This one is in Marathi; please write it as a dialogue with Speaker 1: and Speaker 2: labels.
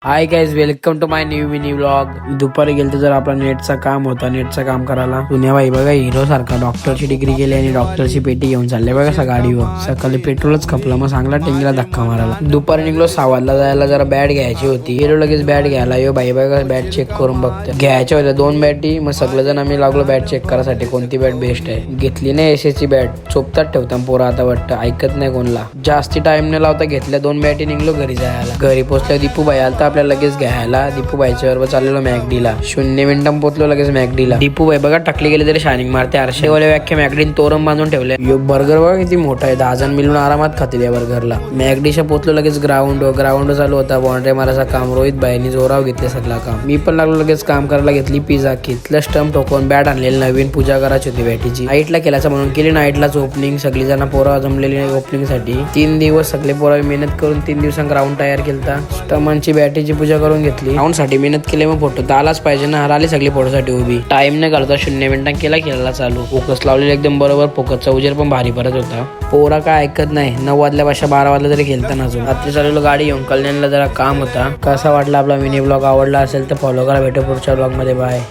Speaker 1: High guys, welcome to my new mini vlog. दुपारी गेलतो जर आपला नेटचा काम होता, नेटचा काम करायला. पुण्या बाई बघा हिरो सारखा डॉक्टरची डिग्री केली आणि डॉक्टरची पेटी घेऊन चालले बघा सा गाडीवर. सकाळी पेट्रोलच खपलं, मग चांगला टेंगीला धक्का मारायला. दुपारी निघलो 6 वाजता जायला, जरा बॅट घ्यायची होती. गेलो लगेच बॅट घ्यायला. यो बाई बघा बॅट चेक करून बघते. घ्यायच्या होत्या 2 बॅटी. मग सगळेजण आम्ही लागलो बॅट चेक करायसाठी कोणती बॅट बेस्ट आहे. घेतली नाही एसएसची बॅट. चोपतात ठेवता पोरा आता वाटतं, ऐकत नाही कोणला. जास्ती टाइम न लावता घेतल्या 2 बॅटी. निघलो घरी जायला. घरी पोहोचल्या दीपू बाई आलता आपल्याला लगेच घ्यायला. दीपू बाईच्या बरोबर चाललेलो मॅकडीला. 0 मिनिटां पोहोचलो लगेच मॅकडीला. दीपू बाई बघा टाकली गेली तरी शायनिंग मारते. आरशेवाले व्याख्या मॅकडीन तोरण बांधून ठेवले. यो बर्गर बघा किती मोठा आहे. 10 जण मिळून आरामात खातील या बर्गरला. मॅकडीच्या पोहोचलो लगेच ग्राउंड चालू होता. बाउंड्री मारायचा काम रोहित बाईंनी जोराव घेतले सगळं काम. मी पण लागलो लगेच काम करायला. घेतली पिझ्झा, घेतलं स्टंप ठोकून बॅट आणलेली नवीन पूजा करायची होती बॅटीची. नाईटला केल्याचं म्हणून केली. नाईटलाच ओपनिंग. सगळी जण पोरं जमलेली ओपनिंग साठी. 3 दिवस सगळे पोरं मेहनत करून 3 दिवसांत ग्राउंड तयार केलता. स्टमांची बॅटीची पूजा करून घेतली. ग्राउंड साठी मेहनत केली. मग फोटो तर आलाच पाहिजे ना. आली सगळी फोटोसाठी उभी. टाइम न घालता 0 मिनिटां केला खेळायला चालू. फोकस लावलेला एकदम बरोबर. फोकसचा उजेर पण भारी परत होता. पोरा काय ऐकत नाही. 9 वाजल्यापासून 12 वाजला तरी खेळता ना. अजून रात्री चालवलो गाडी घेऊन. कल्याणला जरा काम होता. कसा वाटला आपला मिनी ब्लॉग? आवडला असेल तर फॉलो करा. भेटू पुढच्या ब्लॉग मध्ये. बाय.